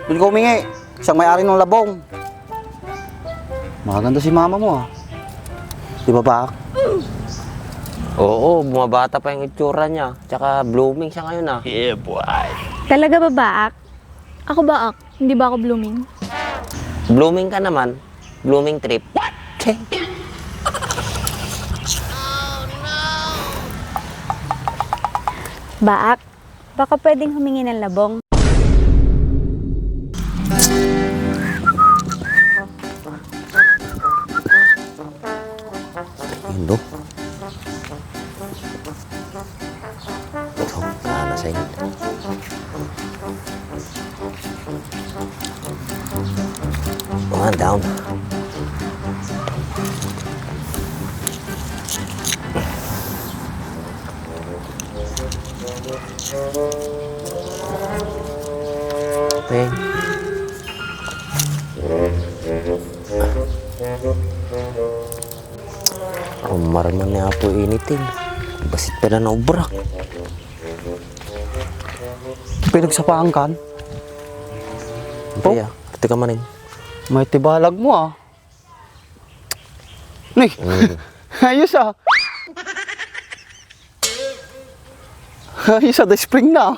Doon ko humingi. Siyang may-ari ng labong. Maganda si mama mo ah. Di ba ba? Oo, bumabata pa yung itsura niya. Tsaka blooming siya ngayon ah. Yeah, boy. Talaga ba, Baak? Ako ba, Ak? Hindi ba ako blooming? Blooming ka naman. Blooming trip. What? Baak, baka pwedeng humingi ng labong. Yun do. Ito, nalasing. Come on, down. Peng. Marman niya po initin. Basit pa na naubrak. Pinagsapaan kan? Hindi ah. Pati ka maning. May tibalag mo ah. Nih, ayos ah. Ayos ah, the spring na.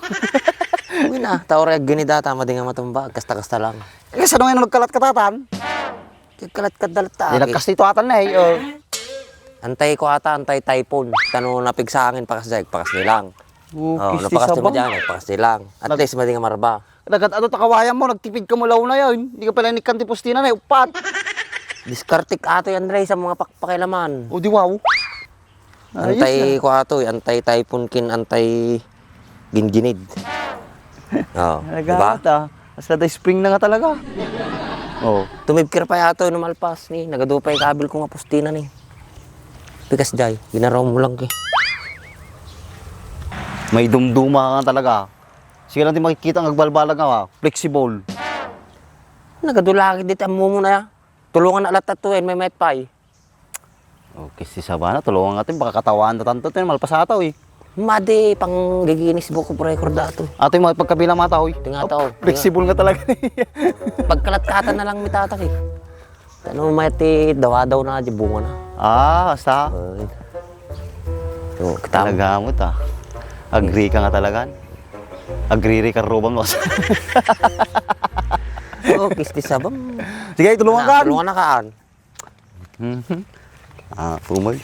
Uy na. Taore ginidata. Madi nga matumba. Kasta-kasta lang. Eh, saan ngayon nagkalat-katatan? Kikalat-kadalata. Di nagkastito-atan na eh. Antay ko ata. Antay typhoon. Tanong napig sa akin. Pakas dahil. Pakas nilang. Oh, Kisti napakas sabang. mo dyan. Pakas nilang. At least madi nga marba. Dagat ano takawayan mo, nagtipid ka mulaw na yun. Hindi ka pala nikanti postina na, upat. Diskartik ato yan, Ray, sa mga pakilaman. O di wow. Ayos Antay ko ato, antay typhoon kin, antay ginginid. Oo, diba? Nagagat ah. Basta the spring na nga talaga. Oh. Tumibkir pa yato, numalpas ni. Nagadupay kabil ko nga postina ni. Pikas jay, ginaraw mo lang ki. May dumduma ka talaga. Sige lang din makikita ang agbalbalag nga, flexible. Nagadulaki dito ang mumo na ya. Tulungan na lahat to, may met pay. Okay, si Sabana, tulungan natin, baka katawaan na tanto, malpasataw eh. Madi, pang giginis book of record dato. Ato yung mga pagkabilang mga tao eh. Tingataw. Flexible nga talaga. Pagkalatkatan na lang mitatak eh. Tanong may ti dawa-daw na di bunga na. Basta. Ay. So, kita Talaga mo ta. Agree ka nga talaga. Agree ka robang mo. oh, kisti sabam. Sige, tulungan ka. Tulungan na kaan. Pumay.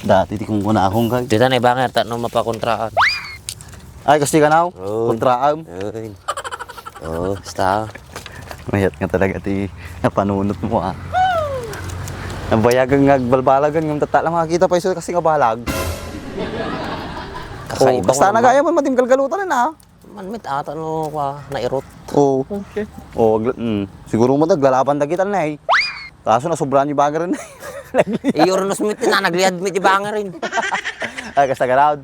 Dati di kong kuna akong kay. Dito na ibanger, tanong mapakontraan. Ay, kasi ka na. Oy. Kontraam. Ay. Oh, basta. Mayat nga talaga ti napanunot mo ah. Nabayagan nga balbalagan ng tata lang makakita pa iso kasi nga balag. Kakaiba Basta ko naman. nagaya mo matim galgalutan na. Manmit ata no ka nairot. Oo. Okay. Siguro mo naglalaban dagitan na eh. Kaso na sobrang yung baga rin. Iyornos mit na nagliad mit ibanger rin. Ay, kasta galaud.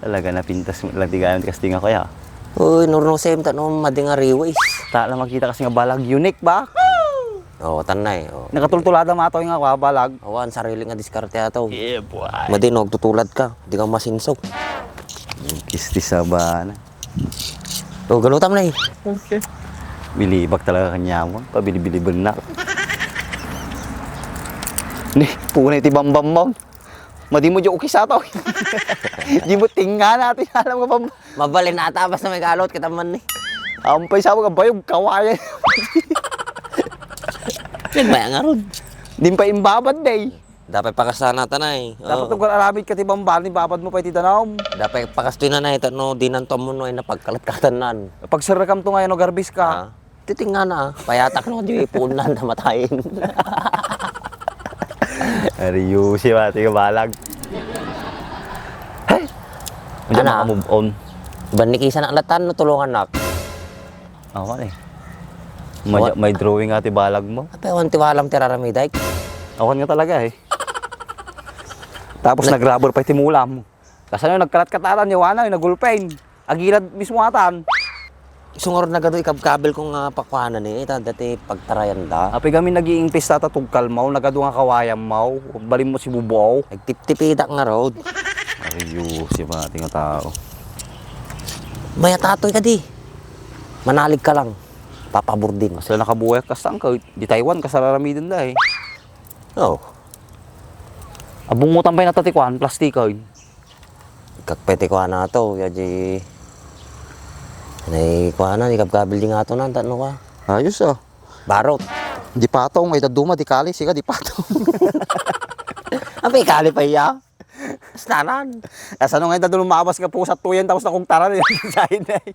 Talaga napintas mo lang tigayan kasi nga kaya. Uy, nurno sem tanong madinga reways. Ta lang makita kasi nga balag unique ba? Oh, tanay. Oh. Nakatultulada mato nga balag. Awan sarili nga diskarte ato. Yeah, boy. Madinog tutulad ka, di ka masinsog. Kisti sa bana. Oh, galutam na eh. Okay. Bilibag talaga kanya mo. Pabili-bilibal na. Ni, punay ti bambam mo. Madi mo dyan ukis ataw. Di mo tinga natin. Alam ka bam. Mabalin na ata basta may galot kita man eh. Ampay sa mga bayog kawayan. Nagmaya nga ron. Di pa imbabad day. Dapat pakasana tanay. Dapat kung alamid ka ti bambal, ni babad mo pa iti tanaw. Dapat pakastuin na ito no, di nanto mo no, napagkalat-katanan. Pag sarakam to ngayon, no, garbis ka. Titinga na, payatak no, di punan na matayin. Ariyo si mati ka balag. Hey! Hindi Ano? maka-move on. Banikisan ang latan no, tulungan nak. Ako eh. May drawing ati balag mo. Apa yung tiwalam tiraramiday? Ako nga talaga eh. Tapos nag-rubber pa timula mo. Kasi ano, nagkalat-katatan, yawana, nagulpain. Agilad mismo atan. Sungor na gado ikabkabel kong pakwanan eh. Dati pagtarayan da. Api kami nag-iimpis tatatugkal mo, nagado nga kawayam mo, balim mo si bubaw. Nagtip-tipidak nga road. Ariyo, si mga tinga tao. Maya tatoy ka di. Manalig ka lang. Papabor din. Sila nakabuhay ka saan ka. Di Taiwan ka sa laramidin da eh. Oh. Abungutan pa yung natatikwan, plastika yun. Kakpete ko na to. Yaji. Nay ko na. Ikabkabil di nga to na. Tano ka. Ayos ah. Barot. Di patong, ay daduma, di kali, sika, di patong. Apa ikali pa iya? Stanan. Asa nung ngayon dadulong lumabas ka po sa tuyan, tapos na kong taran, sahin na eh.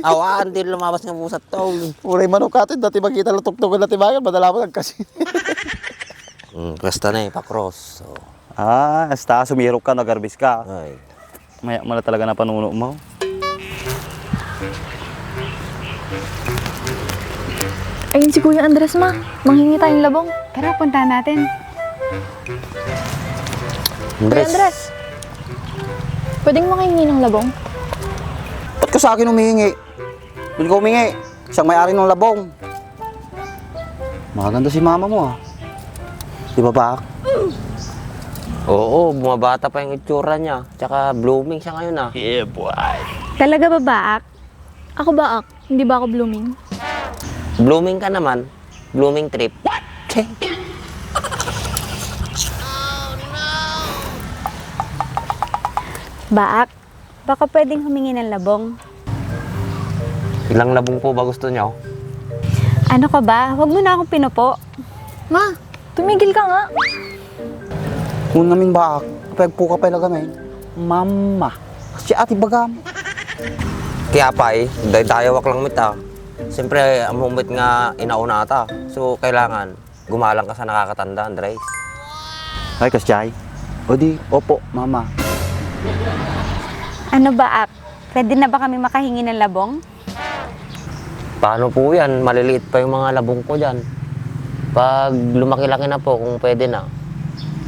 Awaan din lumabas ng pusat to. Uray manok atin, dati makita lutok-tukan natin bagan, madala mo nagkasi. Basta na eh, pa-cross. So, Hasta sumirok ka, nagarbis ka. ay. Maya mo na talaga na panuno mo. Ayun si Kuya Andres, ma. Manghingi tayong labong. Tara, puntahan natin. Kuya Andres. Andres, pwedeng manghingi ng labong? Ba't ka sa akin humihingi? Hindi ka humingi. Siyang may-ari ng labong. Maganda si mama mo ah. Di ba ba? Oo, bumabata pa yung itsura niya. Tsaka blooming siya ngayon ah. Yeah, boy. Talaga ba, Baak? Ako ba, Ak? Hindi ba ako blooming? Blooming ka naman. Blooming trip. What? Baak, baka pwedeng humingi ng labong. Ilang labong po ba gusto niyo? Ano ka ba? Huwag mo na akong pinupo. Ma, tumigil ka nga. Kung naming baak, kapag pa ilaga ngayon. Mama. Si ati bagam. Kaya pa eh, dahil dayawak lang mita. Siyempre, ang humit nga inauna ata. So, kailangan gumalang ka sa nakakatanda, Andres. Ay, kasyay. O di, opo, mama. Ano, Baak? Pwede na ba kami makahingi ng labong? Paano po yan? Maliliit pa yung mga labong ko dyan. Pag lumaki-laki na po, kung pwede na,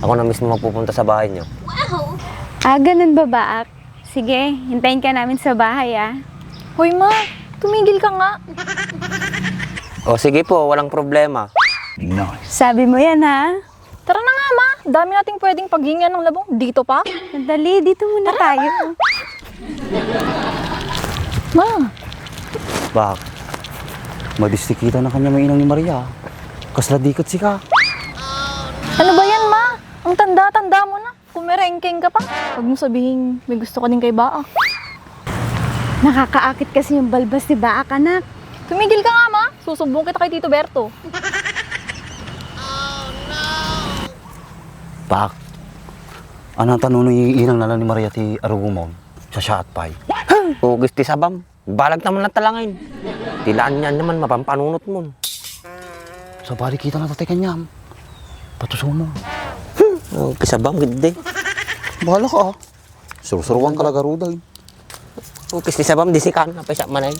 ako na mismo magpupunta sa bahay niyo. Ganun ba, Baak? Sige, hintayin ka namin sa bahay, ah. Hoy, ma. Tumigil ka nga. O sige po, walang problema. Sabi mo yan, ha? Tara na nga, ma. Dami nating pwedeng paghingian ng labong. Dito pa. Dali, dito muna tayo. Ma. Bak. Madistikita na kanya may inang ni Maria. Kasladikot si ka. Ano ba yan, ma? Ang tanda-tanda mo na. Kumerengkeng ka pa. Huwag mo sabihin, may gusto ka din kay Baak. Nakakaakit kasi yung balbas ni Baak, anak. Tumigil ka nga, ma. Susumbong kita kay Tito Berto. Bak. Anong tanong ni inang nala ni Maria ti Arugumon? Sa siya at pay. O gusti sabam, balag naman na talangin. Tilaan niyan naman, mapampanunot mo. Sa bali kita na tatay kanyam. Patuso mo. O kisabam, gede. Bahala ka ah. Surusuruan ka lagaruday. O kisti sabam, disikan, napay siya manay.